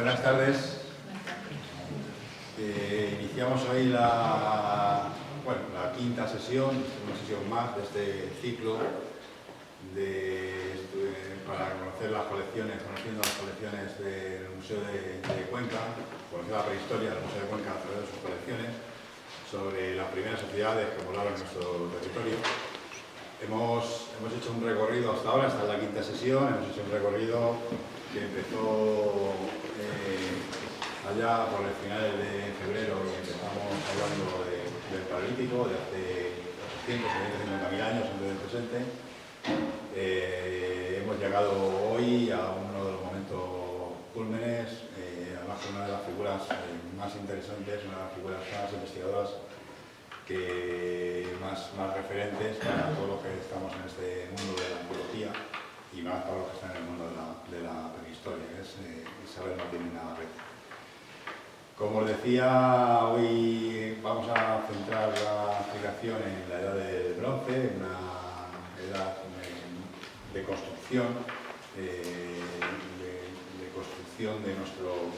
Buenas tardes. Iniciamos hoy la quinta sesión, una sesión más de este ciclo para conocer las colecciones, conociendo las colecciones del Museo de Cuenca, conocer la prehistoria del Museo de Cuenca a través de sus colecciones, sobre las primeras sociedades que poblaron nuestro territorio. Hemos hecho un recorrido hasta ahora, hasta la quinta sesión, hemos hecho un recorrido que empezó allá por el final de febrero y empezamos hablando del Paleolítico, de hace 150.000 años antes del presente. Hemos llegado hoy a uno de los momentos cúlmenes, además una de las figuras más interesantes, una de las figuras más investigadoras, más referentes para todos los que estamos en este mundo de la arqueología y más para los que están en el mundo de la prehistoria, que es Isabel Martínez Navarrete. Como os decía, hoy vamos a centrar la explicación en la edad del bronce, una edad de construcción, de construcción de nuestro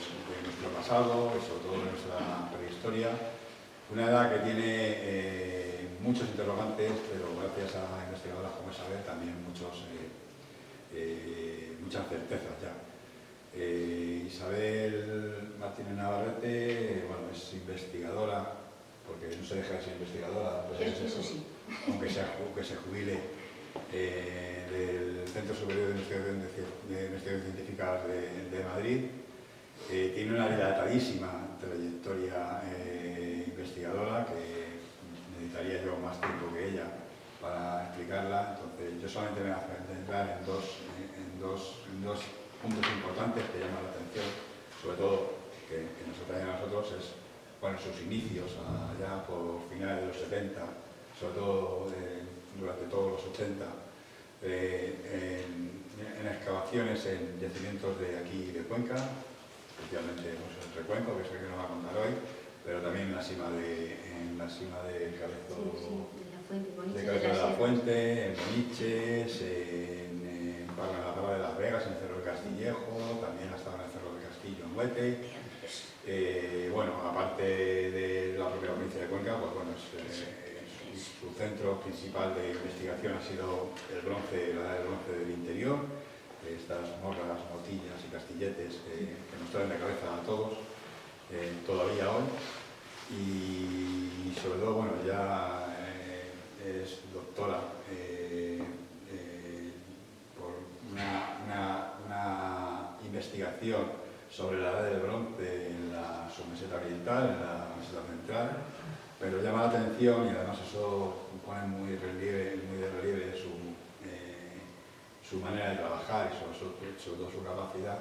pasado y sobre todo de nuestra prehistoria. Una edad que tiene muchos interrogantes, pero gracias a investigadoras como Isabel también muchas certezas ya. Isabel Martínez Navarrete, es investigadora, porque no se deja de ser investigadora, pues eso, sí. aunque se jubile del Centro Superior de Investigaciones Científicas de Madrid. Tiene una dilatadísima trayectoria investigadora que necesitaría yo más tiempo que ella para explicarla. Entonces yo solamente me voy a centrar en dos puntos importantes que llaman la atención, sobre todo que nos atraen a nosotros, es sus inicios allá por finales de los 70, sobre todo durante todos los 80, en excavaciones en yacimientos de aquí de Cuenca, especialmente el Recuenco, que es el que nos va a contar hoy, pero también en la cima del Cabezo de la Fuente, en Boniches, en la Parra de las Vegas, en el Cerro de Castillejo, también ha estado en el Cerro de Castillo, en Huete. Aparte de la propia provincia de Cuenca, su centro principal de investigación ha sido la edad del bronce del interior, estas morras, motillas y castilletes que nos traen de cabeza a todos, todavía hoy. Y sobre todo, ya es doctora por una investigación sobre la edad del bronce en la submeseta oriental, en la meseta central, pero llama la atención y además eso pone muy de relieve su manera de trabajar y sobre todo su capacidad.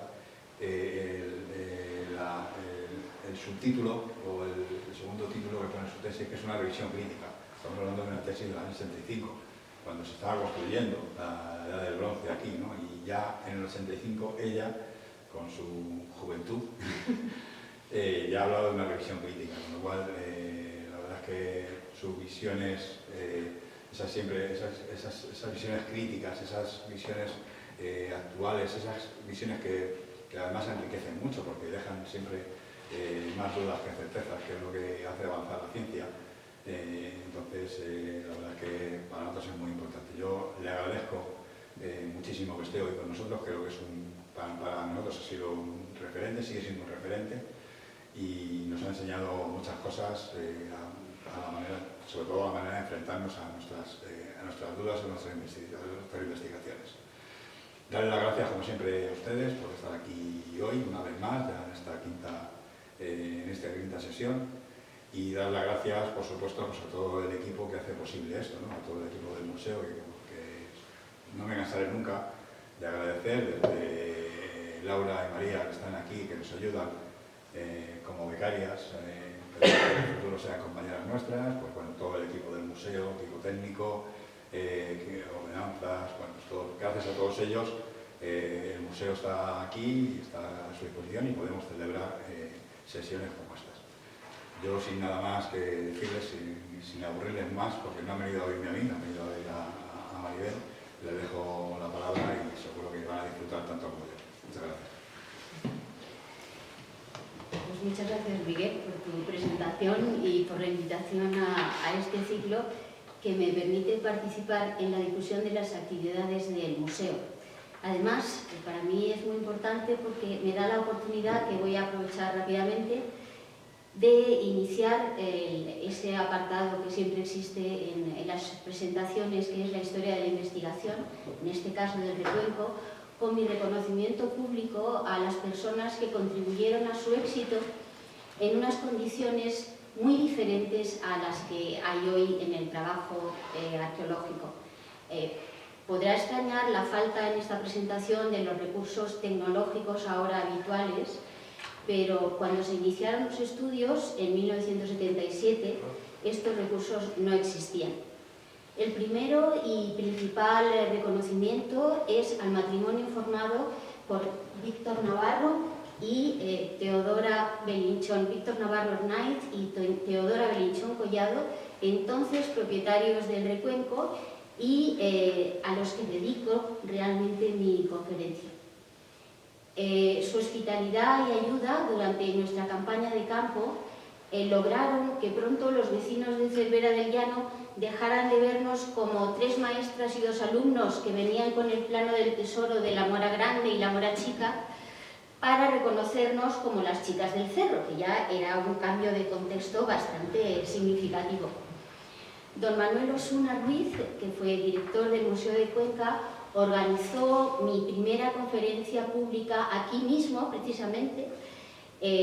El subtítulo o el segundo título que pone en su tesis, que es una revisión crítica. Estamos hablando de una tesis del año 65, cuando se estaba construyendo la edad del bronce aquí, ¿no? Y ya en el 85 ella, con su juventud, ya ha hablado de una revisión crítica, con lo cual la verdad es que sus visiones, esas visiones críticas, esas visiones actuales, esas visiones que además enriquecen mucho porque dejan siempre más dudas que certezas, que es lo que hace avanzar la ciencia. Entonces, la verdad es que para nosotros es muy importante. Yo le agradezco muchísimo que esté hoy con nosotros. Creo que para nosotros ha sido un referente, sigue siendo un referente y nos ha enseñado muchas cosas, sobre todo a la manera de enfrentarnos a nuestras dudas y a nuestras investigaciones. Darles las gracias, como siempre, a ustedes por estar aquí hoy, una vez más, ya en esta quinta sesión, y dar las gracias, por supuesto, a todo el equipo que hace posible esto, ¿no? A todo el equipo del museo, que no me cansaré nunca de agradecer, desde Laura y María, que están aquí, que nos ayudan como becarias, que en el futuro sean compañeras nuestras, todo el equipo del museo, equipo técnico, ordenanzas, gracias a todos ellos el museo está aquí, está a su disposición y podemos celebrar sesiones como estas. Yo sin nada más que decirles, sin aburrirles más, porque no han venido a oírme a mí, han venido a oír a Maribel, les dejo la palabra y seguro que van a disfrutar tanto como yo. Muchas gracias. Pues muchas gracias, Miguel, por tu presentación y por la invitación a este ciclo que me permite participar en la difusión de las actividades del museo. Además, para mí es muy importante porque me da la oportunidad, que voy a aprovechar rápidamente, de iniciar ese apartado que siempre existe en las presentaciones, que es la historia de la investigación, en este caso del Recuenco, con mi reconocimiento público a las personas que contribuyeron a su éxito en unas condiciones muy diferentes a las que hay hoy en el trabajo arqueológico. Podrá extrañar la falta en esta presentación de los recursos tecnológicos ahora habituales, pero cuando se iniciaron los estudios, en 1977, estos recursos no existían. El primero y principal reconocimiento es al matrimonio formado por Víctor Navarro y Teodora Belinchón, Víctor Navarro Hernáiz y Teodora Belinchón Collado, entonces propietarios del Recuenco, y a los que dedico realmente mi conferencia. Su hospitalidad y ayuda durante nuestra campaña de campo lograron que pronto los vecinos de Cervera del Llano dejaran de vernos como 3 maestras y 2 alumnos que venían con el plano del tesoro de la Mora Grande y la Mora Chica, para reconocernos como las chicas del cerro, que ya era un cambio de contexto bastante significativo. Don Manuel Osuna Ruiz, que fue director del Museo de Cuenca, organizó mi primera conferencia pública aquí mismo, precisamente,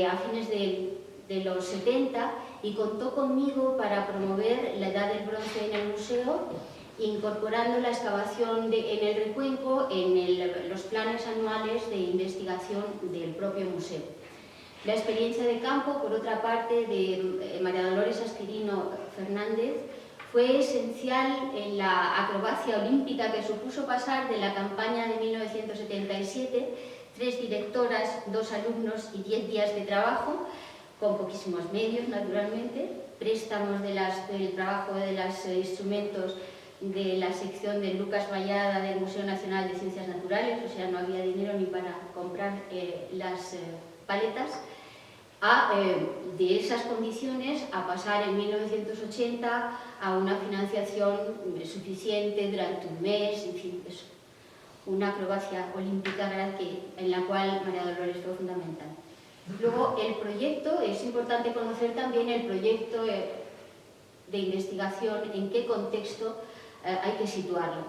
a fines de los 70, y contó conmigo para promover la Edad del Bronce en el museo, incorporando la excavación en el Recuenco en los planes anuales de investigación del propio museo. La experiencia de campo, por otra parte, de María Dolores Asquerino Fernández, fue esencial en la acrobacia olímpica que supuso pasar de la campaña de 1977, 3 directoras, 2 alumnos y 10 días de trabajo, con poquísimos medios, naturalmente, préstamos del trabajo de los instrumentos de la sección de Lucas Vallada del Museo Nacional de Ciencias Naturales, o sea, no había dinero ni para comprar las paletas, de esas condiciones a pasar en 1980 a una financiación suficiente durante un mes, en fin, eso. Una acrobacia olímpica en la cual María Dolores fue fundamental. Luego, el proyecto, es importante conocer también el proyecto de investigación, en qué contexto hay que situarlo.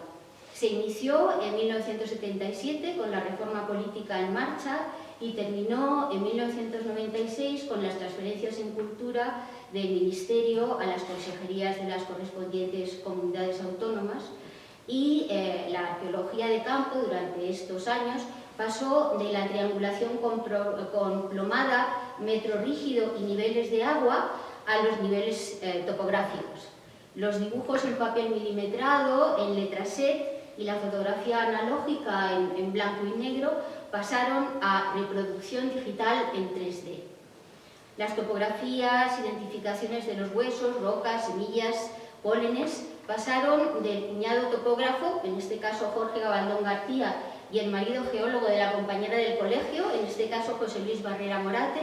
Se inició en 1977 con la reforma política en marcha y terminó en 1996 con las transferencias en cultura del Ministerio a las consejerías de las correspondientes comunidades autónomas, y la arqueología de campo durante estos años pasó de la triangulación con plomada, metro rígido y niveles de agua a los niveles topográficos. Los dibujos en papel milimetrado, en letraset, y la fotografía analógica en blanco y negro pasaron a reproducción digital en 3D. Las topografías, identificaciones de los huesos, rocas, semillas, pólenes, pasaron del cuñado topógrafo, en este caso Jorge Gabaldón García, y el marido geólogo de la compañera del colegio, en este caso José Luis Barrera Morate,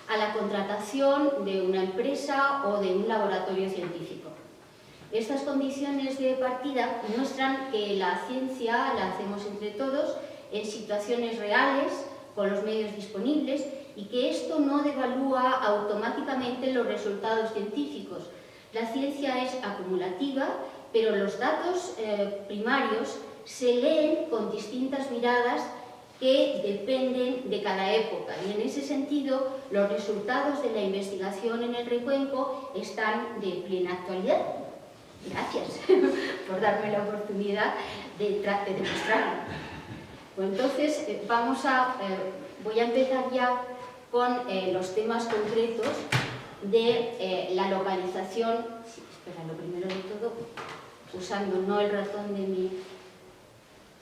a la contratación de una empresa o de un laboratorio científico. Estas condiciones de partida muestran que la ciencia la hacemos entre todos, en situaciones reales, con los medios disponibles, y que esto no devalúa automáticamente los resultados científicos. La ciencia es acumulativa, pero los datos primarios se leen con distintas miradas que dependen de cada época, y en ese sentido los resultados de la investigación en el Recuenco están de plena actualidad. Gracias por darme la oportunidad de demostrarlo. Pues entonces voy a empezar ya con los temas concretos de la localización. Sí, espera, lo primero de todo, usando no el ratón de mi,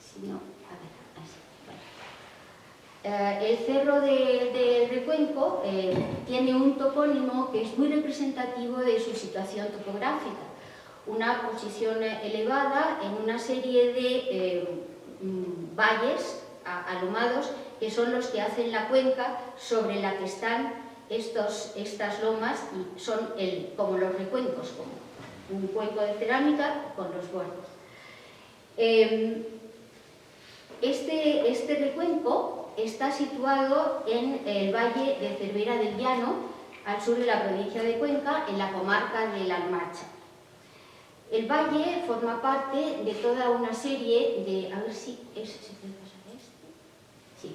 sino, a ver, así. El cerro de Recuenco tiene un topónimo que es muy representativo de su situación topográfica. Una posición elevada en una serie de valles alomados, que son los que hacen la cuenca sobre la que están estas lomas y son como los recuencos, como un cuenco de cerámica con los bordes. Este recuenco está situado en el valle de Cervera del Llano, al sur de la provincia de Cuenca, en la comarca de La Almarcha. El valle forma parte de toda una serie de... A ver si puede pasar este. Sí.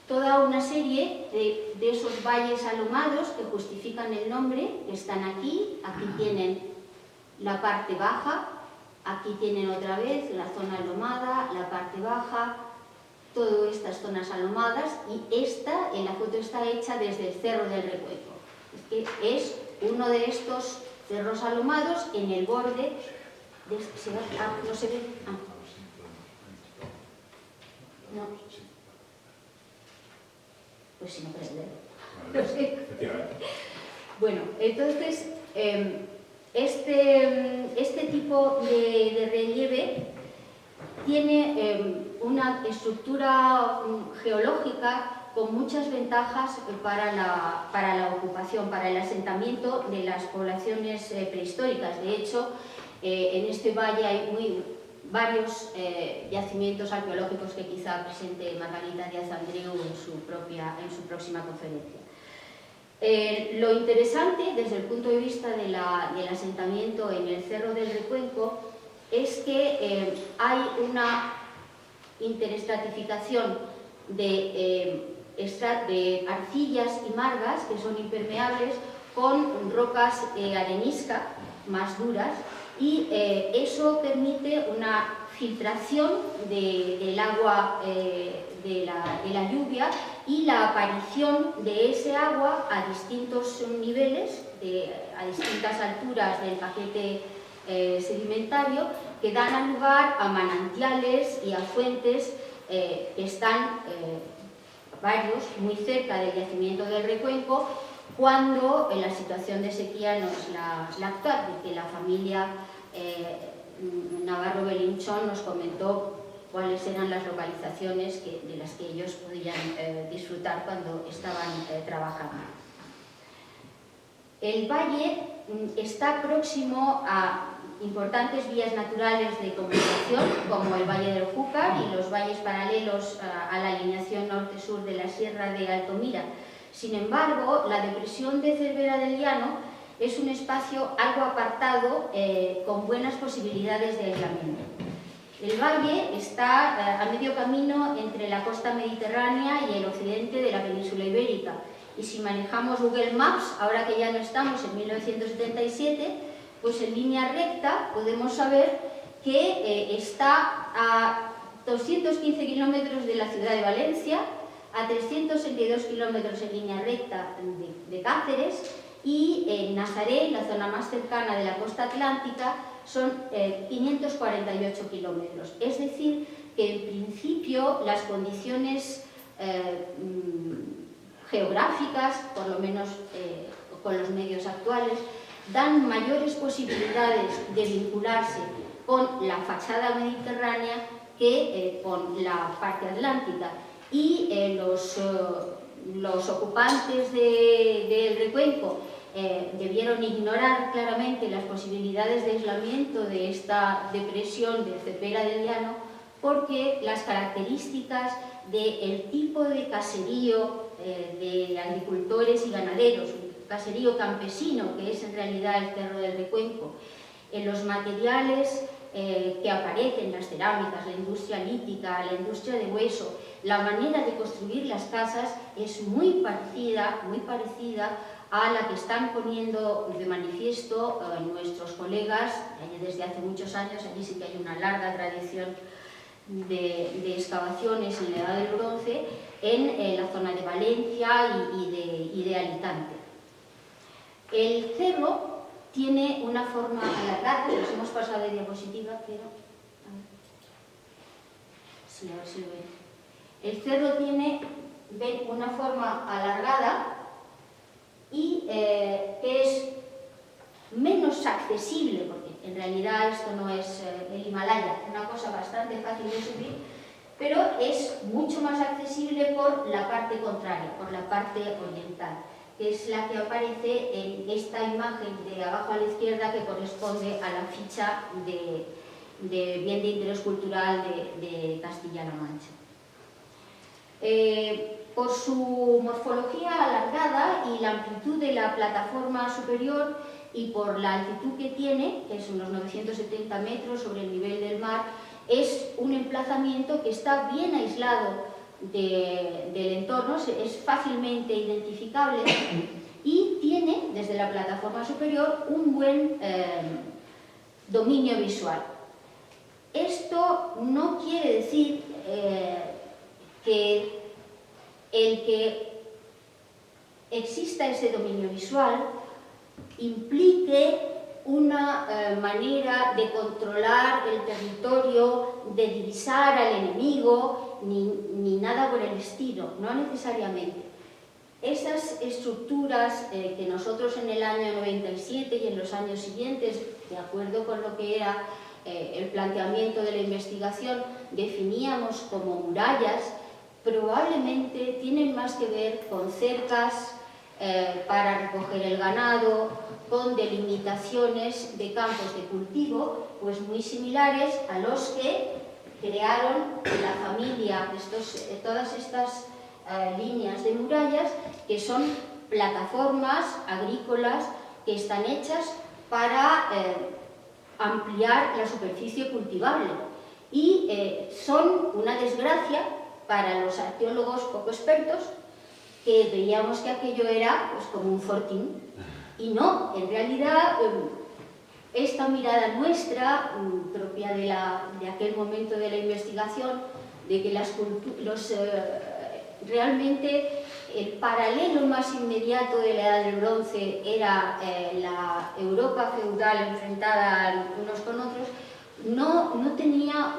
Toda una serie de esos valles alomados que justifican el nombre, que están aquí. Aquí tienen la parte baja, aquí tienen otra vez la zona alomada, la parte baja, todas estas zonas alomadas, y esta, en la foto está hecha desde el Cerro del Recuenco. Es uno de estos cerros alomados en el borde de... ¿No se ve? No. Pues si no prende. Bueno, entonces, este tipo de relieve tiene una estructura geológica con muchas ventajas para la ocupación, para el asentamiento de las poblaciones prehistóricas. De hecho, en este valle hay varios yacimientos arqueológicos que quizá presente Margarita Díaz Andreu en su próxima conferencia. Lo interesante, desde el punto de vista del asentamiento en el Cerro del Recuenco, es que hay una interestratificación de arcillas y margas que son impermeables con rocas arenisca más duras, y eso permite una filtración del agua de la lluvia y la aparición de ese agua a distintos niveles, a distintas alturas del paquete sedimentario, que dan lugar a manantiales y a fuentes que están varios muy cerca del yacimiento del Recuenco, cuando en la situación de sequía no es la actual, de que la familia Navarro Belinchón nos comentó cuáles eran las localizaciones de las que ellos podían disfrutar cuando estaban trabajando. El valle está próximo a importantes vías naturales de comunicación, como el Valle del Júcar y los valles paralelos a la alineación norte-sur de la Sierra de Altomira. Sin embargo, la depresión de Cervera del Llano es un espacio algo apartado, con buenas posibilidades de aislamiento. El valle está a medio camino entre la costa mediterránea y el occidente de la península ibérica, y si manejamos Google Maps, ahora que ya no estamos en 1977, pues en línea recta podemos saber que está a 215 kilómetros de la ciudad de Valencia, a 362 kilómetros en línea recta de Cáceres, y en Nazaret, la zona más cercana de la costa atlántica, son 548 kilómetros. Es decir, que en principio las condiciones geográficas, por lo menos con los medios actuales, dan mayores posibilidades de vincularse con la fachada mediterránea que con la parte atlántica. Y los ocupantes del Recuenco debieron ignorar claramente las posibilidades de aislamiento de esta depresión de Cervera del Llano, porque las características del tipo de caserío de agricultores y ganaderos, un caserío campesino que es en realidad el Cerro del Recuenco, en los materiales que aparecen, las cerámicas, la industria lítica, la industria de hueso, la manera de construir las casas es muy parecida a la que están poniendo de manifiesto nuestros colegas desde hace muchos años. Allí sí que hay una larga tradición de excavaciones en la Edad del Bronce en la zona de Valencia y de Alicante. El cerro tiene una forma alargada, nos hemos pasado de diapositiva, pero a ver si lo ven. El cerro tiene una forma alargada y que es menos accesible, porque en realidad esto no es el Himalaya, es una cosa bastante fácil de subir, pero es mucho más accesible por la parte contraria, por la parte oriental. que es la que aparece en esta imagen de abajo a la izquierda, que corresponde a la ficha de Bien de Interés Cultural de Castilla-La Mancha. Por su morfología alargada y la amplitud de la plataforma superior y por la altitud que tiene, que es unos 970 metros sobre el nivel del mar, es un emplazamiento que está bien aislado del entorno, es fácilmente identificable y tiene, desde la plataforma superior, un buen dominio visual. Esto no quiere decir que el que exista ese dominio visual implique una manera de controlar el territorio, de divisar al enemigo, ni nada por el estilo, no necesariamente. Esas estructuras que nosotros en el año 97 y en los años siguientes, de acuerdo con lo que era el planteamiento de la investigación, definíamos como murallas, probablemente tienen más que ver con cercas para recoger el ganado, con delimitaciones de campos de cultivo, pues muy similares a los que crearon la familia, todas estas líneas de murallas, que son plataformas agrícolas que están hechas para ampliar la superficie cultivable. Y son una desgracia para los arqueólogos poco expertos, que veíamos que aquello era pues, como un fortín. Y no, en realidad, esta mirada nuestra, propia de aquel momento de la investigación, de que realmente el paralelo más inmediato de la Edad del Bronce era la Europa feudal enfrentada unos con otros, no tenía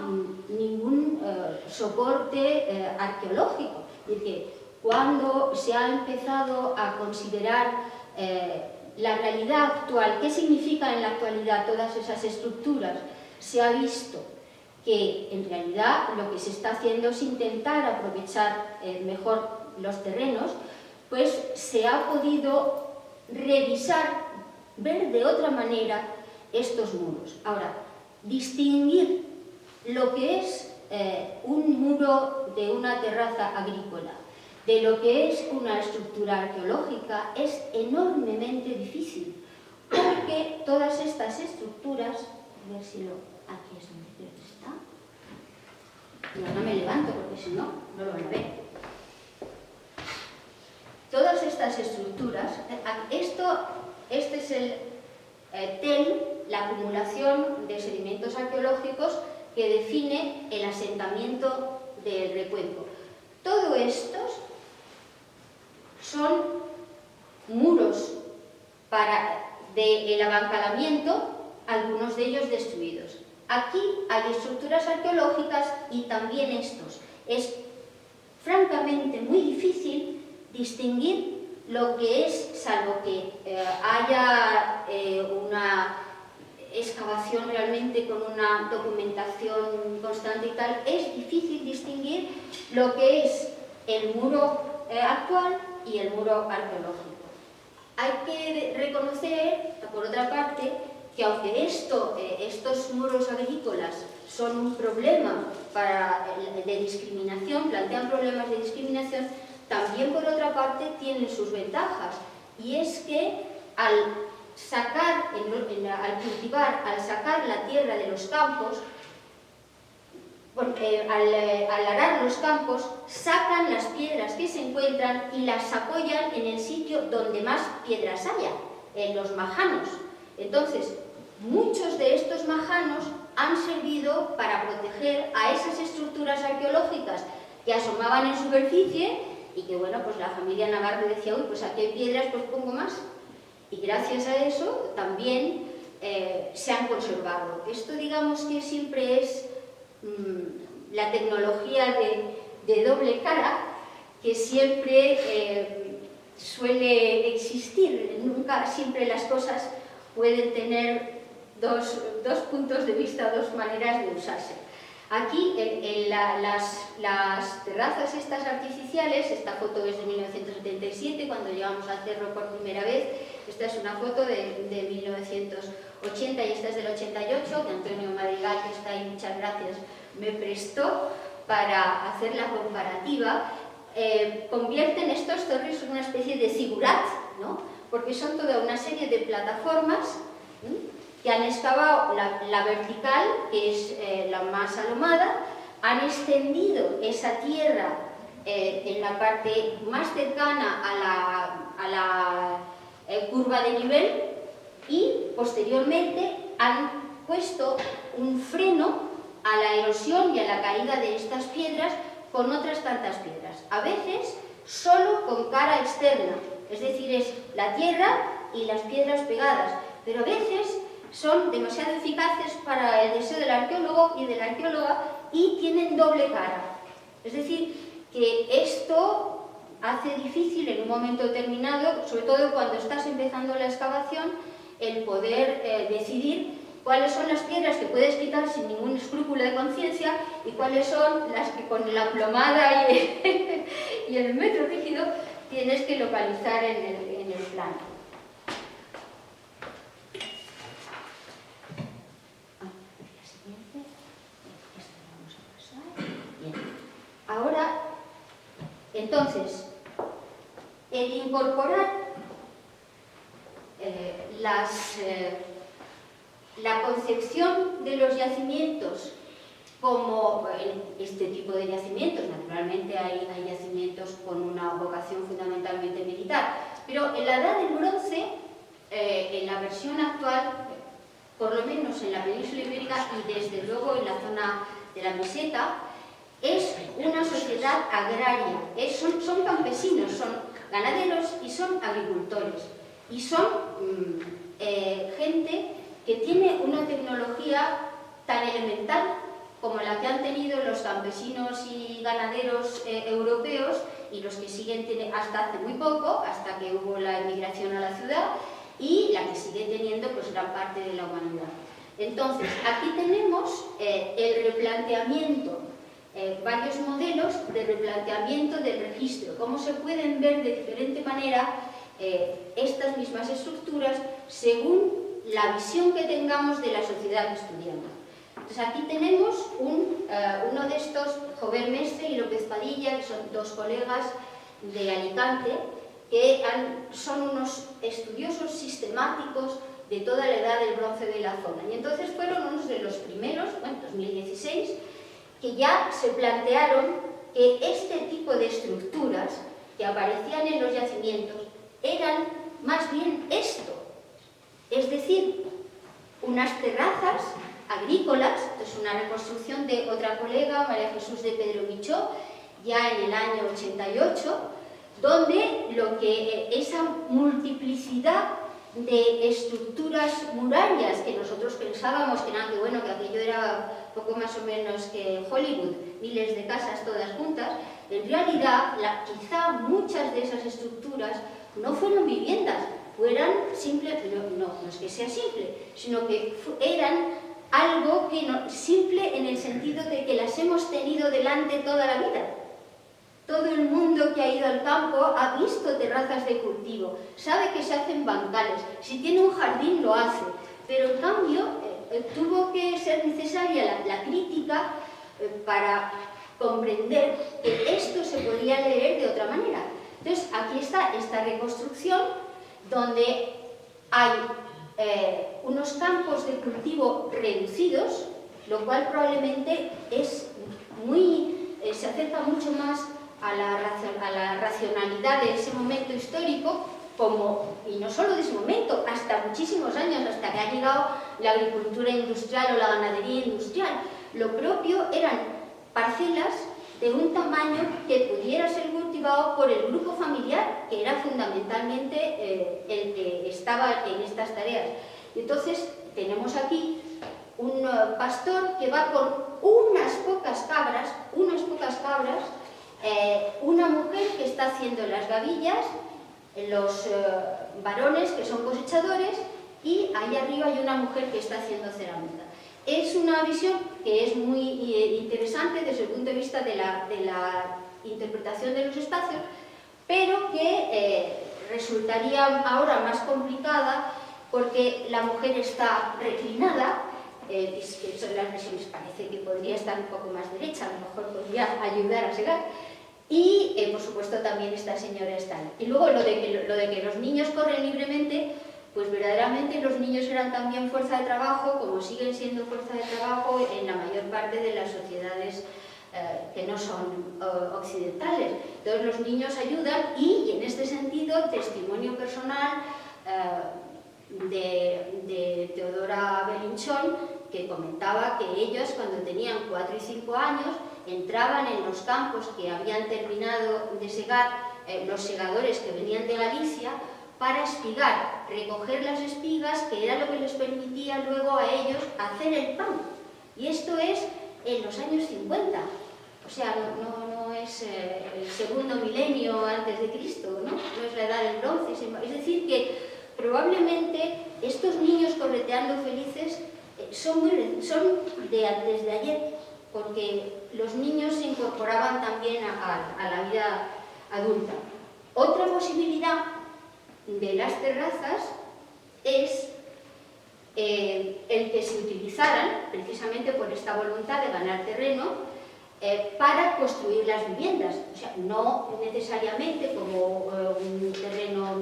ningún soporte arqueológico. Es decir, cuando se ha empezado a considerar la realidad actual, qué significan en la actualidad todas esas estructuras, se ha visto que en realidad lo que se está haciendo es intentar aprovechar mejor los terrenos, pues se ha podido revisar, ver de otra manera estos muros. Ahora, distinguir lo que es un muro de una terraza agrícola de lo que es una estructura arqueológica es enormemente difícil, porque todas estas estructuras, a ver si aquí es donde creo que está, no me levanto porque si no, no lo van a ver. Todas estas estructuras, este es el TEL, la acumulación de sedimentos arqueológicos que define el asentamiento del Recuenco. Todo estos son muros del abancalamiento, algunos de ellos destruidos. Aquí hay estructuras arqueológicas y también estos. Es francamente muy difícil distinguir lo que es, salvo que haya una excavación realmente con una documentación constante y tal, es difícil distinguir lo que es el muro actual y el muro arqueológico. Hay que reconocer, por otra parte, que aunque estos muros agrícolas son un problema de discriminación, plantean problemas de discriminación, también por otra parte tienen sus ventajas, y es que al cultivar, al sacar la tierra de los campos, al arar los campos, sacan las piedras que se encuentran y las apoyan en el sitio donde más piedras haya, en los majanos. Entonces, muchos de estos majanos han servido para proteger a esas estructuras arqueológicas que asomaban en superficie y que, bueno, pues la familia Navarro decía, uy, pues aquí hay piedras, pues pongo más. Y gracias a eso también se han conservado. Esto, digamos que siempre es la tecnología de doble cara, que siempre suele existir. Nunca, siempre las cosas pueden tener dos puntos de vista, dos maneras de usarse. Aquí las terrazas estas artificiales, esta foto es de 1977, cuando llegamos al cerro por primera vez. Esta es una foto de 1980 y esta es del 88, que Antonio Madrigal, que está ahí, muchas gracias, me prestó para hacer la comparativa. Convierten estos cerros en una especie de zigurat, ¿no? Porque son toda una serie de plataformas que han excavado la vertical, que es la más alomada, han extendido esa tierra en la parte más cercana a la curva de nivel y posteriormente han puesto un freno a la erosión y a la caída de estas piedras con otras tantas piedras, a veces solo con cara externa, es decir, es la tierra y las piedras pegadas, pero a veces son demasiado eficaces para el deseo del arqueólogo y de la arqueóloga y tienen doble cara. Es decir, que esto hace difícil en un momento determinado, sobre todo cuando estás empezando la excavación, el poder decidir cuáles son las piedras que puedes quitar sin ningún escrúpulo de conciencia y cuáles son las que con la plomada y el metro rígido tienes que localizar en el plano. Ahora, entonces, el incorporar la concepción de los yacimientos como este tipo de yacimientos, naturalmente hay yacimientos con una vocación fundamentalmente militar, pero en la Edad del Bronce, en la versión actual, por lo menos en la península ibérica y desde luego en la zona de la meseta, es una sociedad agraria, son campesinos, son ganaderos y son agricultores. Y son gente que tiene una tecnología tan elemental como la que han tenido los campesinos y ganaderos europeos y los que siguen hasta hace muy poco, hasta que hubo la emigración a la ciudad, y la que sigue teniendo pues gran parte de la humanidad. Entonces, aquí tenemos el replanteamiento, varios modelos de replanteamiento del registro, cómo se pueden ver de diferente manera estas mismas estructuras según la visión que tengamos de la sociedad que estudiamos. Entonces aquí tenemos uno de estos, Jover Mestre y López Padilla, que son dos colegas de Alicante, que son unos estudiosos sistemáticos de toda la edad del bronce de la zona. Y entonces fueron unos de los primeros, en 2016, que ya se plantearon que este tipo de estructuras que aparecían en los yacimientos eran más bien esto, es decir, unas terrazas agrícolas. Es una reconstrucción de otra colega, María Jesús de Pedro Michó, ya en el año 88, donde esa multiplicidad de estructuras murarias que nosotros pensábamos que aquello era poco más o menos que Hollywood, miles de casas todas juntas, en realidad quizá muchas de esas estructuras no fueron viviendas, fueran simples, no es que sea simple, sino que eran algo simple en el sentido de que las hemos tenido delante toda la vida. Todo el mundo que ha ido al campo ha visto terrazas de cultivo, sabe que se hacen bancales, si tiene un jardín lo hace, pero en cambio tuvo que ser necesaria la crítica para comprender que esto se podía leer de otra manera. Entonces aquí está esta reconstrucción donde hay unos campos de cultivo reducidos, lo cual probablemente se acerca mucho más a la racionalidad de ese momento histórico, y no solo de ese momento, hasta muchísimos años, hasta que ha llegado la agricultura industrial o la ganadería industrial. Lo propio eran parcelas de un tamaño que pudiera ser cultivado por el grupo familiar, que era fundamentalmente el que estaba en estas tareas. Y entonces tenemos aquí un pastor que va con unas pocas cabras, una mujer que está haciendo las gavillas, los varones que son cosechadores, y ahí arriba hay una mujer que está haciendo cerámica. es una visión que es muy interesante desde el punto de vista de la interpretación de los espacios, pero que resultaría ahora más complicada porque la mujer está reclinada, que son las versiones, parece que podría estar un poco más derecha, a lo mejor podría ayudar a llegar, y por supuesto también esta señora está ahí. Y luego lo de que los niños corren libremente, pues verdaderamente los niños eran también fuerza de trabajo, como siguen siendo fuerza de trabajo en la mayor parte de las sociedades que no son occidentales. Entonces los niños ayudan y en este sentido, testimonio personal de Teodora Belinchón, que comentaba que ellos cuando tenían 4 y 5 años entraban en los campos que habían terminado de segar los segadores que venían de Galicia para espigar, recoger las espigas, que era lo que les permitía luego a ellos hacer el pan. Y esto es en los años 50. O sea, no es el segundo milenio antes de Cristo, ¿no? No es la edad del bronce. Es decir, que probablemente estos niños correteando felices son de antes de ayer, porque los niños se incorporaban también a la vida adulta. Otra posibilidad de las terrazas es el que se utilizaran, precisamente por esta voluntad de ganar terreno, para construir las viviendas. O sea, no necesariamente como un terreno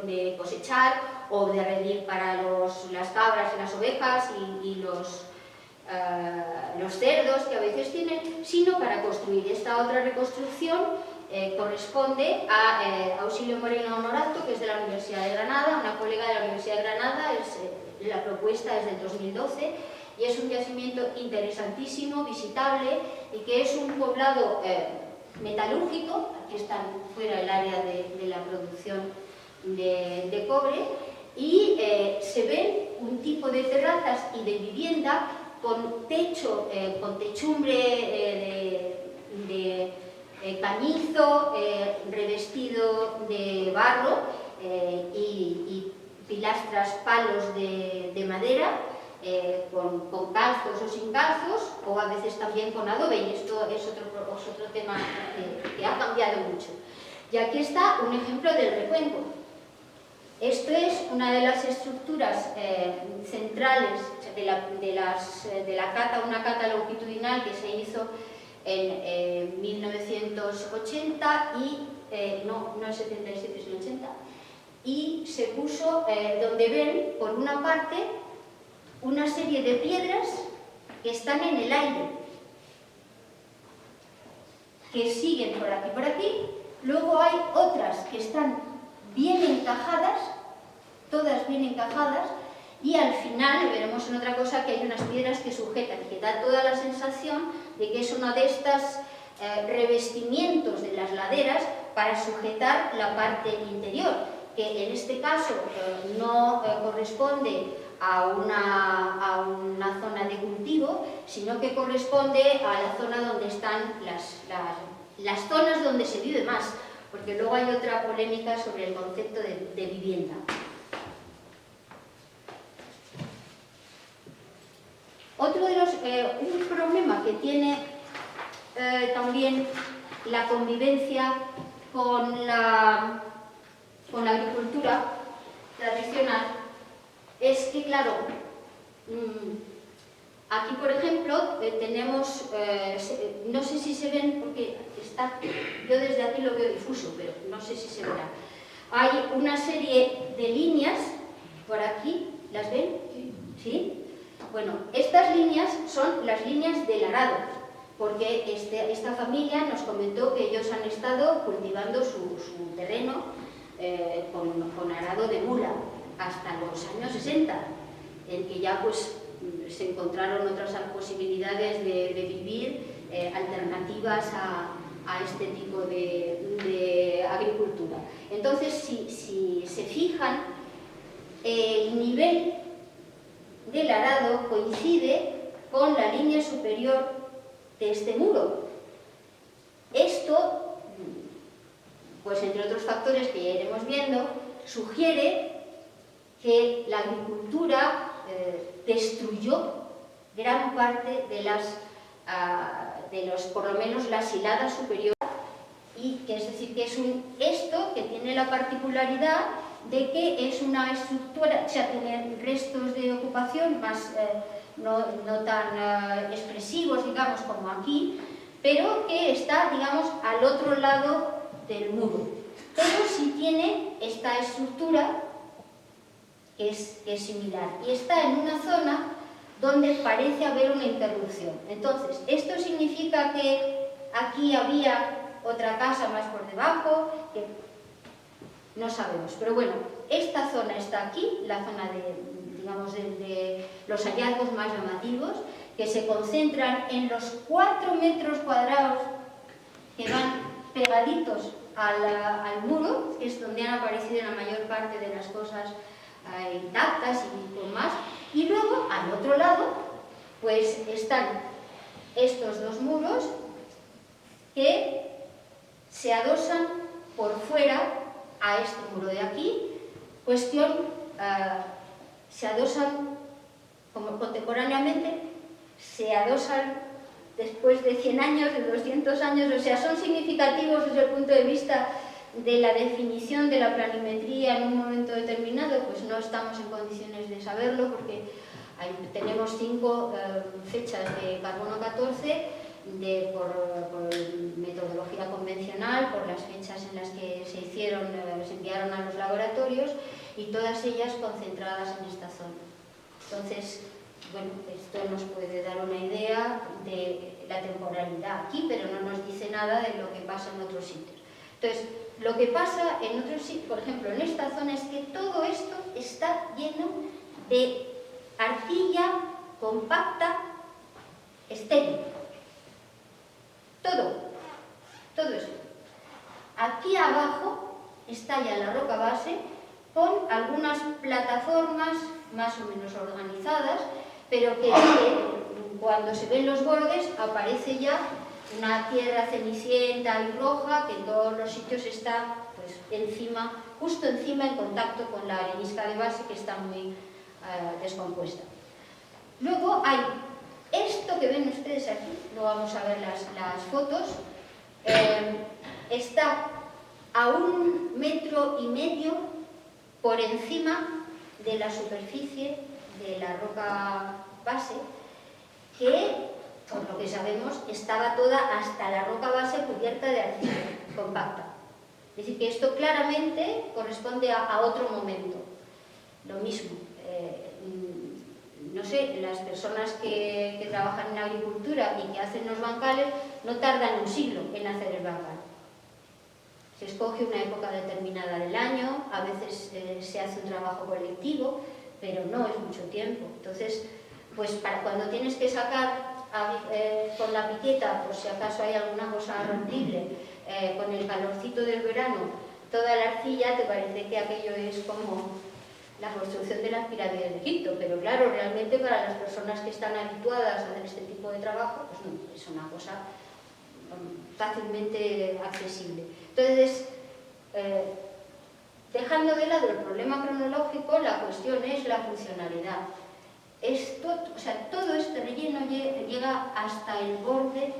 de cosechar o de redil para las cabras y las ovejas y los cerdos que a veces tienen, sino para construir. Esta otra reconstrucción corresponde a Auxilio Moreno Honorato, que es de la Universidad de Granada, una colega de la Universidad de Granada. La propuesta es del 2012 y es un yacimiento interesantísimo, visitable, y que es un poblado metalúrgico. Aquí están fuera el área de la producción de cobre, y se ven un tipo de terrazas y de vivienda con techo, con techumbre de cañizo revestido de barro y pilastras, palos de madera, con calzos o sin calzos, o a veces también con adobe, y esto es otro tema que ha cambiado mucho. Y aquí está un ejemplo del recuenco. Esto es una de las estructuras centrales de la cata, una cata longitudinal que se hizo en 1980 y no en 77, sino 80, y se puso donde ven, por una parte, una serie de piedras que están en el aire, que siguen por aquí, luego hay otras que están bien encajadas, todas bien encajadas, y al final veremos en otra cosa que hay unas piedras que sujetan, que da toda la sensación de que es uno de estos revestimientos de las laderas para sujetar la parte interior, que en este caso no corresponde a una zona de cultivo, sino que corresponde a la zona donde están las zonas donde se vive más, porque luego hay otra polémica sobre el concepto de vivienda. Otro de un problema que tiene también la convivencia con la agricultura tradicional es que, claro, aquí por ejemplo tenemos, no sé si se ven porque yo desde aquí lo veo difuso, pero no sé si se verá. Hay una serie de líneas por aquí, ¿las ven? ¿Sí? Bueno, estas líneas son las líneas del arado, porque esta familia nos comentó que ellos han estado cultivando su terreno con arado de mula hasta los años 60, en que ya pues se encontraron otras posibilidades de vivir alternativas a este tipo de agricultura. Entonces, si se fijan, el nivel del arado coincide con la línea superior de este muro. Esto, pues entre otros factores que ya iremos viendo, sugiere que la agricultura destruyó gran parte de por lo menos las hiladas superiores, y que es decir, que es esto que tiene la particularidad de que es una estructura, o sea, tiene restos de ocupación más no tan expresivos, digamos, como aquí, pero que está, digamos, al otro lado del muro. Pero sí tiene esta estructura que es similar, y está en una zona donde parece haber una interrupción. Entonces, esto significa que aquí había otra casa más por debajo, que no sabemos. Pero bueno, esta zona está aquí, la zona de los hallazgos más llamativos, que se concentran en los 4 metros cuadrados que van pegaditos al muro, que es donde han aparecido la mayor parte de las cosas intactas y con más. Y luego, al otro lado, pues están estos dos muros que se adosan por fuera a este muro de aquí. Se adosan como contemporáneamente, se adosan después de 100 años, de 200 años, o sea, son significativos desde el punto de vista de la definición de la planimetría en un momento determinado. Pues no estamos en condiciones de saberlo porque tenemos 5 fechas de carbono 14 por metodología convencional, por las fechas en las que se enviaron a los laboratorios, y todas ellas concentradas en esta zona. Entonces, bueno, esto nos puede dar una idea de la temporalidad aquí, pero no nos dice nada de lo que pasa en otros sitios. Entonces, lo que pasa en otros sitios, por ejemplo, en esta zona, es que todo esto está lleno de arcilla compacta estéril. Todo esto. Aquí abajo está ya la roca base con algunas plataformas más o menos organizadas, pero que cuando se ven los bordes aparece ya una tierra cenicienta y roja que en todos los sitios está pues encima, justo encima, en contacto con la arenisca de base, que está muy descompuesta. Luego hay esto que ven ustedes aquí, no vamos a ver las fotos, está a 1,5 metros por encima de la superficie de la roca base, que, por lo que sabemos, estaba toda hasta la roca base cubierta de arcilla compacta. Es decir, que esto claramente corresponde a otro momento. Lo mismo, no sé, las personas que trabajan en agricultura y que hacen los bancales no tardan un siglo en hacer el bancal. Se escoge una época determinada del año, a veces se hace un trabajo colectivo, pero no es mucho tiempo. Entonces, pues para cuando tienes que sacar con la piqueta, por si acaso hay alguna cosa rompible, con el calorcito del verano, toda la arcilla, te parece que aquello es como la construcción de las pirámides de Egipto, pero claro, realmente para las personas que están habituadas a hacer este tipo de trabajo, pues no, es una cosa fácilmente accesible. Entonces, dejando de lado el problema cronológico, la cuestión es la funcionalidad. O sea, todo este relleno llega hasta el borde,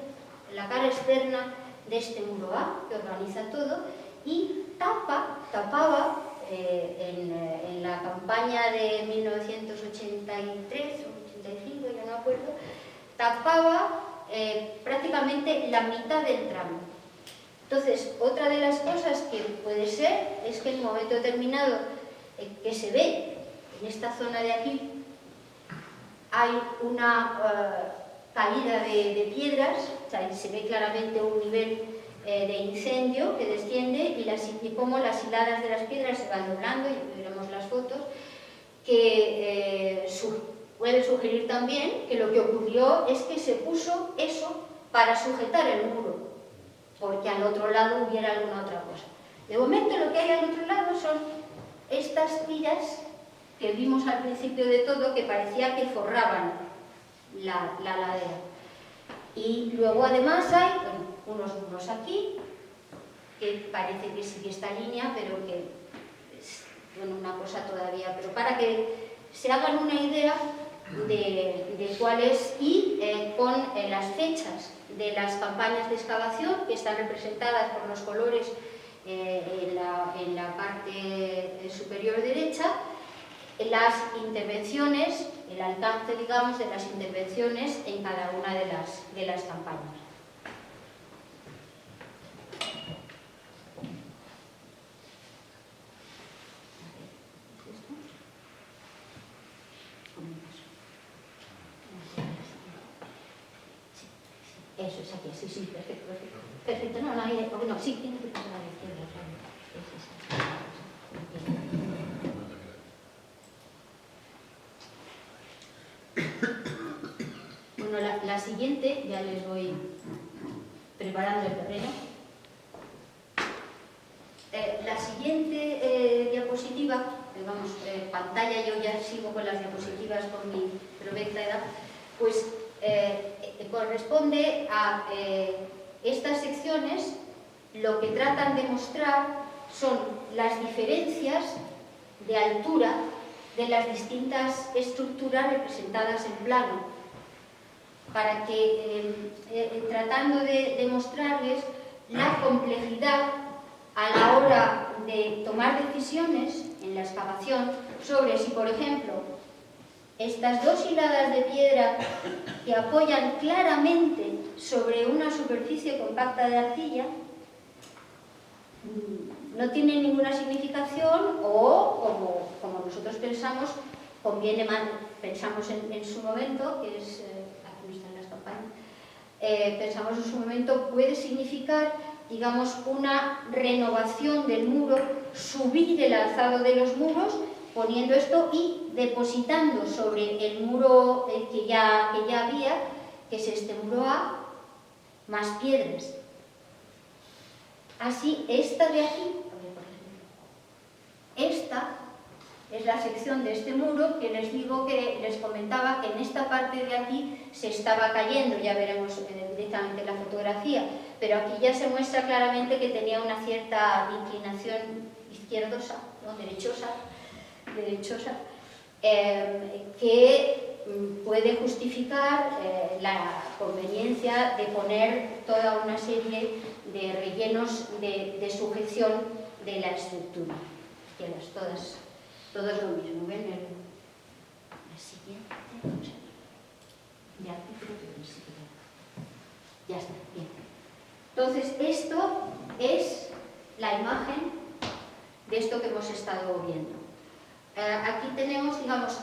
la cara externa de este muro A, que organiza todo, y tapaba en la campaña de 1983 o 85, ya no me acuerdo, tapaba prácticamente la mitad del tramo. Entonces, otra de las cosas que puede ser es que en un momento determinado que se ve en esta zona de aquí hay una caída de piedras, o sea, se ve claramente un nivel de incendio que desciende y cómo las hiladas de las piedras se van doblando, y veremos las fotos, que puede sugerir también que lo que ocurrió es que se puso eso para sujetar el muro, porque al otro lado hubiera alguna otra cosa. De momento lo que hay al otro lado son estas tiras que vimos al principio de todo, que parecía que forraban la ladera. Y luego además hay unos muros aquí, que parece que sigue esta línea, pero que es una cosa todavía. Pero para que se hagan una idea, de cuál es, y con las fechas de las campañas de excavación, que están representadas por los colores en la parte superior derecha, las intervenciones, el alcance, digamos, de las intervenciones en cada una de las campañas. Eso es aquí, sí, sí, perfecto, perfecto. Perfecto, no, sí, tiene que pasar a la izquierda, claro. Bueno, la siguiente, ya les voy preparando el terreno. La siguiente diapositiva, vamos, pantalla, yo ya sigo con las diapositivas por mi provecta edad, pues corresponde a estas secciones. Lo que tratan de mostrar son las diferencias de altura de las distintas estructuras representadas en plano, para que, tratando de mostrarles la complejidad a la hora de tomar decisiones en la excavación sobre si, por ejemplo, estas dos hiladas de piedra que apoyan claramente sobre una superficie compacta de arcilla no tienen ninguna significación, o como nosotros pensamos, pensamos en su momento, que es, aquí no están las campañas, pensamos en su momento puede significar, digamos, una renovación del muro, subir el alzado de los muros, poniendo esto y depositando sobre el muro que ya había, que es este muro A, más piedras. Así, esta de aquí, esta es la sección de este muro que les comentaba que en esta parte de aquí se estaba cayendo, ya veremos directamente la fotografía, pero aquí ya se muestra claramente que tenía una cierta inclinación izquierdosa, no, derechosa, que puede justificar la conveniencia de poner toda una serie de rellenos de sujeción de la estructura. Todos lo mismo. ¿Ven? La siguiente, vamos a ver. Ya, creo que sí. Ya está, bien. Entonces, esto es la imagen de esto que hemos estado viendo. Aquí tenemos, digamos,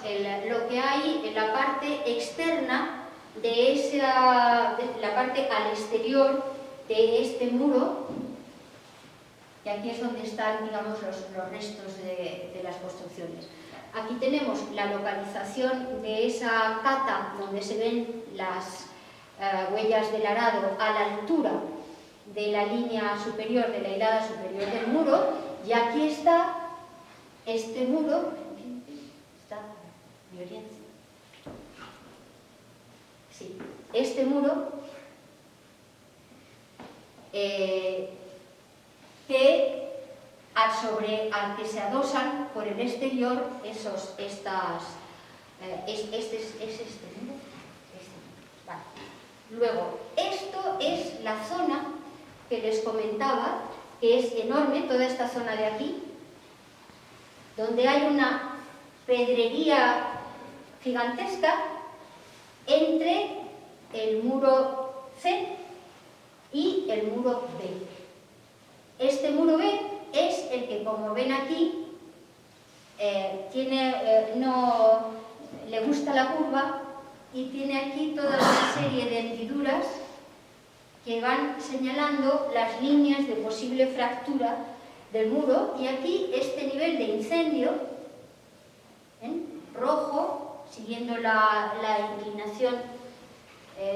lo que hay en la parte externa de la parte al exterior de este muro, y aquí es donde están, digamos, los restos de las construcciones. Aquí tenemos la localización de esa cata donde se ven las huellas del arado a la altura de la línea superior, de la hilada superior del muro, y aquí está este muro, está Violencia. Sí, este muro al que se adosan por el exterior este muro. Vale. Luego, esto es la zona que les comentaba, que es enorme, toda esta zona de aquí, donde hay una pedrería gigantesca entre el muro C y el muro B. Este muro B es el que, como ven aquí, no le gusta la curva y tiene aquí toda una serie de hendiduras que van señalando las líneas de posible fractura del muro, y aquí este nivel de incendio, rojo, siguiendo la inclinación,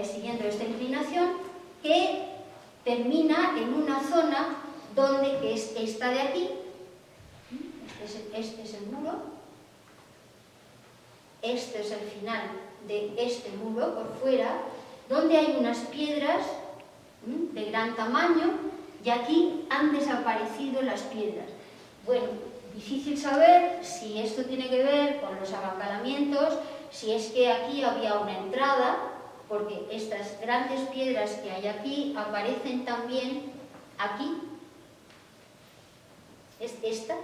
siguiendo esta inclinación, que termina en una zona donde, que es esta de aquí, este es el muro, este es el final de este muro por fuera, donde hay unas piedras de gran tamaño, y aquí han desaparecido las piedras. Bueno, difícil saber si esto tiene que ver con los abacalamientos, si es que aquí había una entrada, porque estas grandes piedras que hay aquí aparecen también aquí. Es esta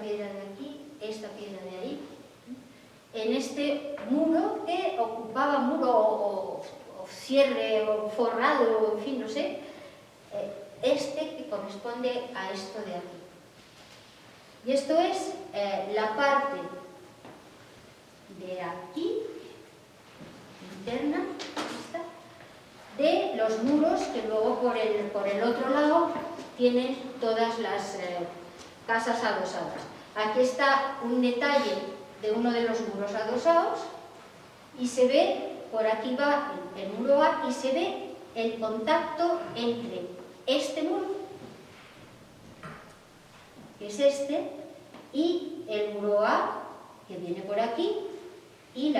piedra de aquí, esta piedra de ahí, en este muro que ocupaba muro o cierre o forrado, en fin, no sé, que corresponde a esto de aquí. Y esto es la parte de aquí, interna, esta, de los muros que luego por el otro lado tienen todas las casas adosadas. Aquí está un detalle de uno de los muros adosados y se ve, por aquí va el muro A, y se ve el contacto entre este muro, que es este, y el muro A, que viene por aquí, y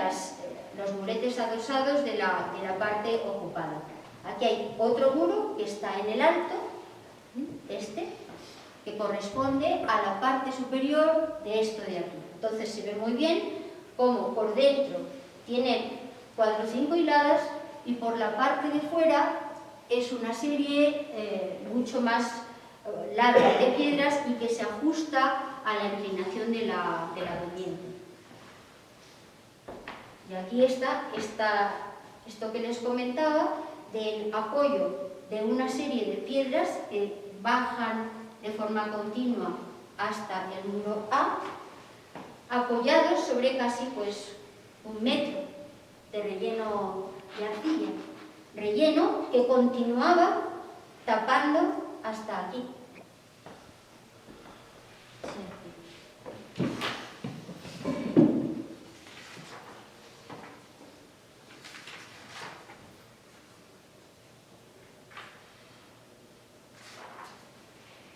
los muretes adosados de la parte ocupada. Aquí hay otro muro que está en el alto, que corresponde a la parte superior de esto de aquí. Entonces se ve muy bien cómo por dentro tiene 4 o 5 hiladas y por la parte de fuera es una serie mucho más larga de piedras y que se ajusta a la inclinación de la vivienda. Y aquí está esto que les comentaba del apoyo de una serie de piedras que bajan de forma continua hasta el muro A, apoyados sobre casi pues 1 metro de relleno de arcilla, relleno que continuaba tapando hasta aquí.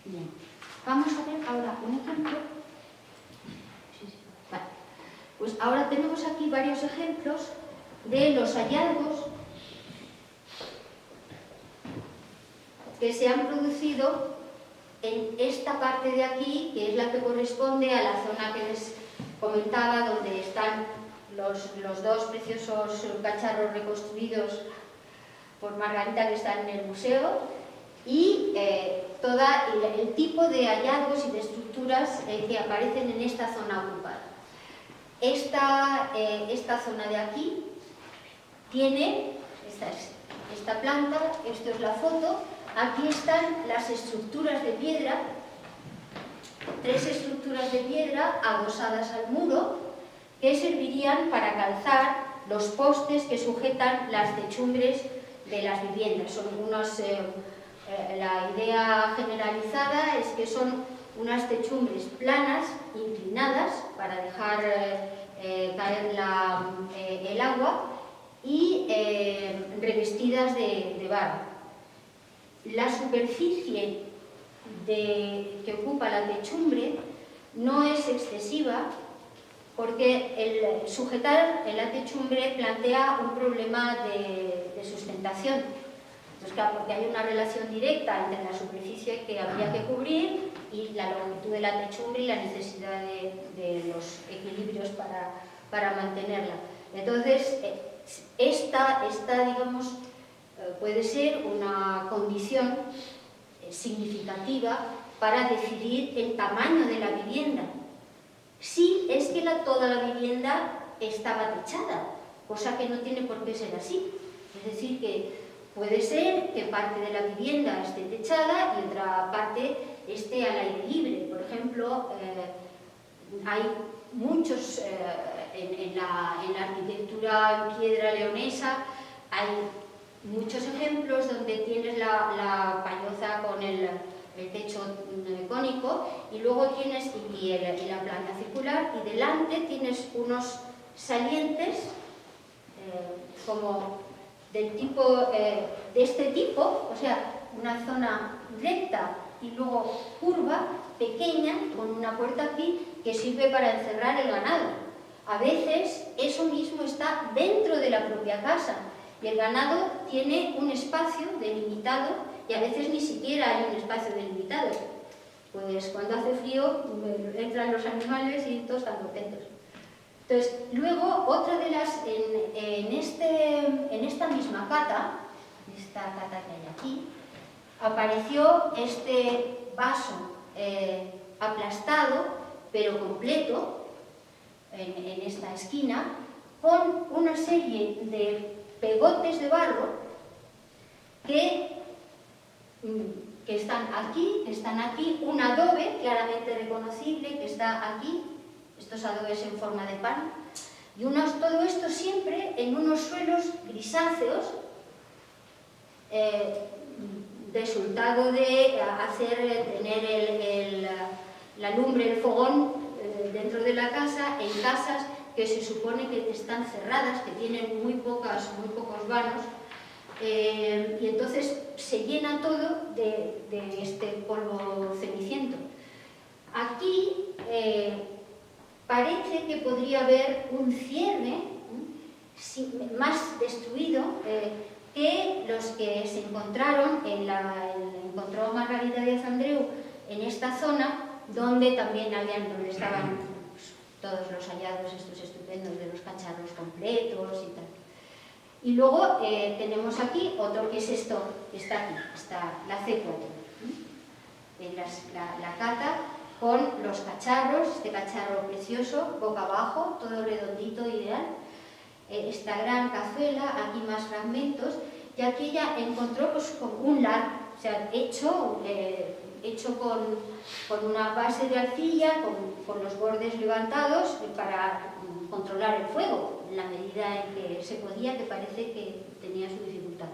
Bien, vamos a ver ahora un ejemplo. Vale. Pues ahora tenemos aquí varios ejemplos de los hallazgos que se han producido en esta parte de aquí, que es la que corresponde a la zona que les comentaba, donde están los 2 preciosos cacharros reconstruidos por Margarita que están en el museo, y todo el tipo de hallazgos y de estructuras que aparecen en esta zona ocupada. Esta zona de aquí tiene esta planta, esto es la foto, aquí están las estructuras de piedra, 3 estructuras de piedra adosadas al muro que servirían para calzar los postes que sujetan las techumbres de las viviendas. Son la idea generalizada es que son unas techumbres planas, inclinadas, para dejar caer el agua, y revestidas de barro. La superficie que ocupa la techumbre no es excesiva, porque el sujetar en la techumbre plantea un problema de sustentación. Entonces, claro, porque hay una relación directa entre la superficie que habría que cubrir y la longitud de la techumbre y la necesidad de los equilibrios para mantenerla. Entonces, esta digamos, puede ser una condición significativa para decidir el tamaño de la vivienda. Si es que toda la vivienda estaba techada, cosa que no tiene por qué ser así. Es decir, que puede ser que parte de la vivienda esté techada y otra parte esté al aire libre. Por ejemplo, hay muchos, en la arquitectura en piedra leonesa, hay muchos ejemplos donde tienes la pañoza con el techo cónico y luego tienes y la planta circular, y delante tienes unos salientes como del tipo, de este tipo, o sea, una zona recta y luego curva, pequeña, con una puerta aquí que sirve para encerrar el ganado. A veces eso mismo está dentro de la propia casa y el ganado tiene un espacio delimitado y a veces ni siquiera hay un espacio delimitado. Pues cuando hace frío entran los animales y todos están contentos. Entonces, luego, otra de las, en esta misma cata, esta cata que hay aquí, apareció este vaso aplastado, pero completo, en esta esquina, con una serie de pegotes de barro que están aquí, un adobe claramente reconocible que está aquí, estos adobes en forma de pan, y todo esto siempre en unos suelos grisáceos, resultado de tener la lumbre, el fogón dentro de la casa, en casas que se supone que están cerradas, que tienen muy pocos vanos, y entonces se llena todo de este polvo ceniciento. Aquí parece que podría haber un cierre más destruido que los que se encontraron, encontró Margarita Díaz Andreu en esta zona, donde también donde estaban todos los hallazgos estos estupendos de los cacharros completos y tal. Y luego tenemos aquí otro que es esto, que está aquí, está la C4, la cata con los cacharros, este cacharro precioso, boca abajo, todo redondito, ideal, esta gran cazuela, aquí más fragmentos, y aquí ella encontró pues, con un lar, o sea, hecho con una base de arcilla, con los bordes levantados para controlar el fuego, en la medida en que se podía, que parece que tenía su dificultad.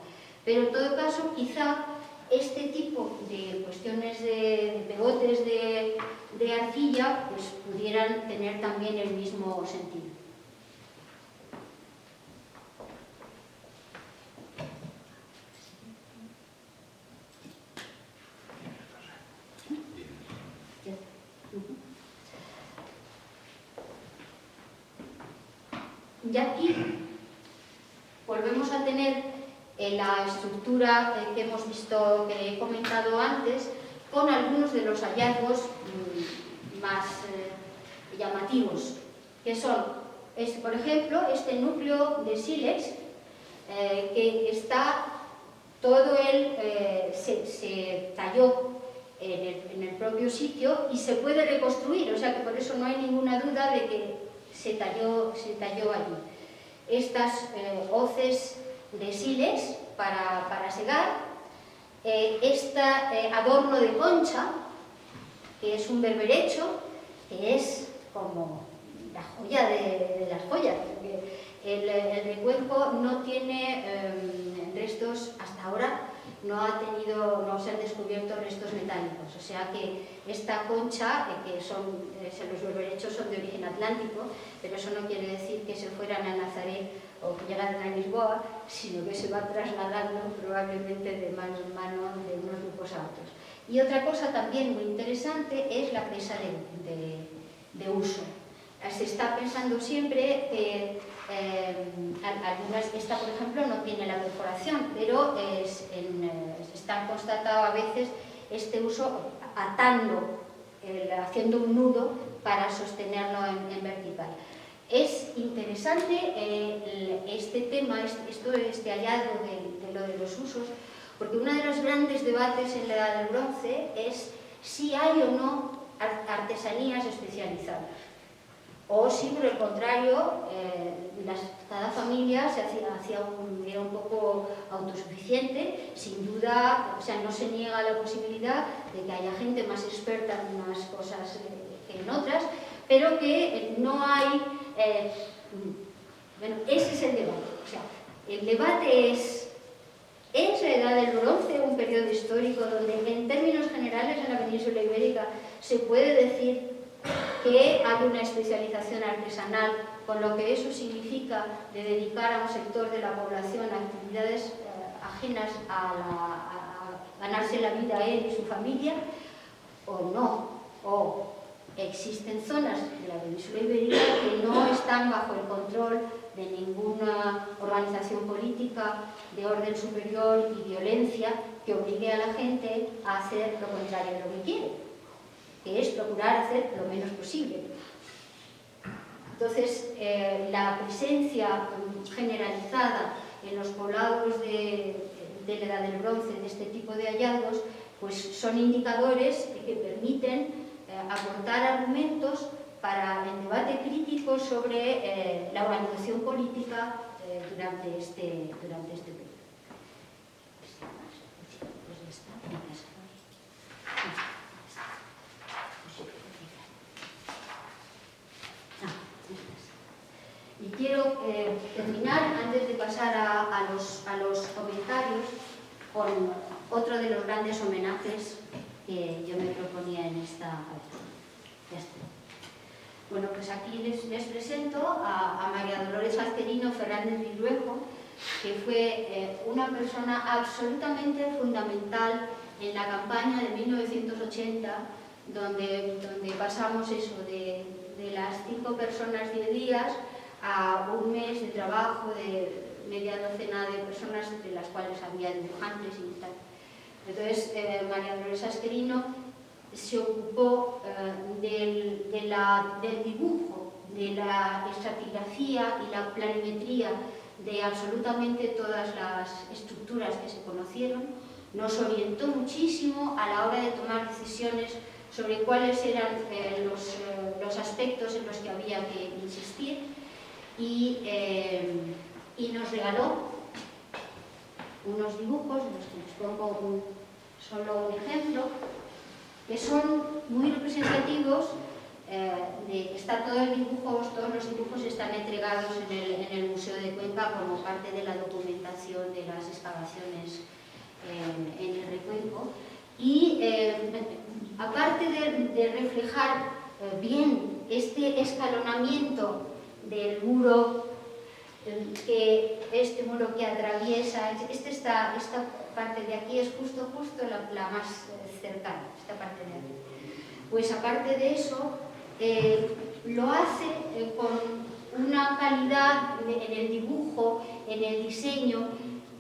Pero en todo caso, quizá este tipo de cuestiones de pegotes de arcilla pues, pudieran tener también el mismo sentido. Y aquí volvemos a tener la estructura que hemos visto, que he comentado antes, con algunos de los hallazgos más llamativos, que son, por ejemplo, este núcleo de sílex, que está todo se talló en el propio sitio y se puede reconstruir, o sea que por eso no hay ninguna duda de que se talló allí. Estas hoces de sílex para segar, este adorno de concha, que es un berberecho, que es como la joya de las joyas, porque el recuenco no tiene restos hasta ahora. No se han descubierto restos metálicos, o sea que esta concha, los berberechos son de origen atlántico, pero eso no quiere decir que se fueran a Nazaret o que llegaran a Lisboa, sino que se va trasladando probablemente de mano en mano de unos grupos a otros. Y otra cosa también muy interesante es la presa de uso. Se está pensando siempre que esta, por ejemplo, no tiene la perforación, pero está constatado a veces este uso atando, haciendo un nudo para sostenerlo en vertical. Es interesante este tema, este hallazgo de lo de los usos, porque uno de los grandes debates en la Edad del Bronce es si hay o no artesanías especializadas. O si, por el contrario, cada familia era un poco autosuficiente, sin duda, o sea, no se niega la posibilidad de que haya gente más experta en unas cosas que en otras, pero que no hay... bueno, ese es el debate. O sea, el debate es la Edad del Bronce un periodo histórico donde, en términos generales, en la península ibérica se puede decir que hay una especialización artesanal, con lo que eso significa de dedicar a un sector de la población a actividades ajenas a ganarse la vida él y su familia, o no, o existen zonas de la península ibérica que no están bajo el control de ninguna organización política de orden superior y violencia que obligue a la gente a hacer lo contrario de lo que quiere, que es procurar hacer lo menos posible. Entonces, la presencia generalizada en los poblados de la Edad del Bronce de este tipo de hallazgos pues son indicadores que permiten aportar argumentos para el debate crítico sobre la organización política durante este periodo. Y quiero terminar, antes de pasar a los comentarios, con otro de los grandes homenajes que yo me proponía en esta... Ya está. Bueno, pues aquí les presento a María Dolores Asquerino Fernández Villuejo, que fue una persona absolutamente fundamental en la campaña de 1980, donde pasamos eso de las 5 personas 10 días a un mes de trabajo de media docena de personas, entre las cuales había dibujantes y tal. Entonces, María Dolores Asquerino se ocupó del dibujo, de la estratigrafía y la planimetría de absolutamente todas las estructuras que se conocieron. Nos orientó muchísimo a la hora de tomar decisiones sobre cuáles eran los aspectos en los que había que insistir, y nos regaló unos dibujos, de los que les pongo solo un ejemplo, que son muy representativos. Todos los dibujos están entregados en el Museo de Cuenca como parte de la documentación de las excavaciones en el Recuenco. Y aparte de reflejar bien este escalonamiento del muro, este muro que atraviesa, esta parte de aquí es justo la más cercana, esta parte de aquí. Pues aparte de eso, lo hace con una calidad en el dibujo, en el diseño,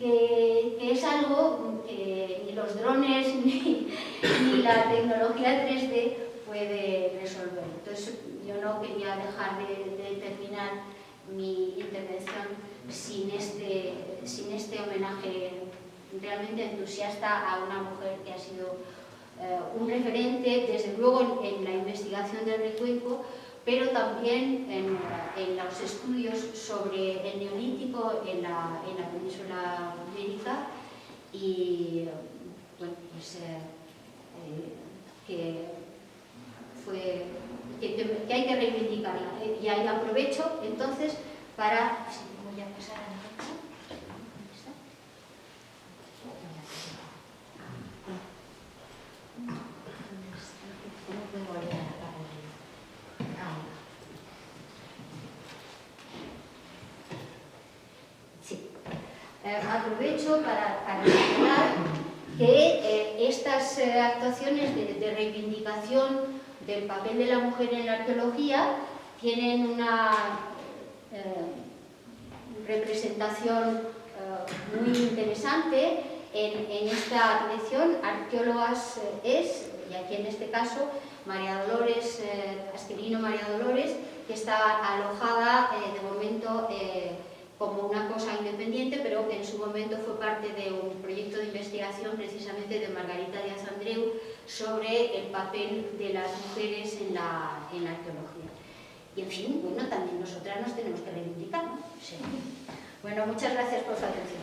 que es algo que ni los drones ni la tecnología 3D puede resolver. Entonces, yo no quería dejar de terminar mi intervención sin este homenaje realmente entusiasta a una mujer que ha sido un referente, desde luego en la investigación del Recuenco, pero también en los estudios sobre el Neolítico en la península ibérica, y bueno, pues que hay que reivindicarla. Y ahí aprovecho entonces para... Si voy a pasar a la fecha. ¿Dónde está? ¿Cómo puedo volver a la página? Sí. Aprovecho para señalar que estas actuaciones de reivindicación del papel de la mujer en la arqueología tienen una representación muy interesante en esta lección. Arqueólogas y aquí en este caso María Dolores Asquerino, María Dolores, que está alojada de momento como una cosa independiente, pero que en su momento fue parte de un proyecto de investigación precisamente de Margarita Díaz Andreu sobre el papel de las mujeres en la arqueología. Y en fin, bueno, también nosotras nos tenemos que reivindicar, ¿no? Sí. Bueno, muchas gracias por su atención.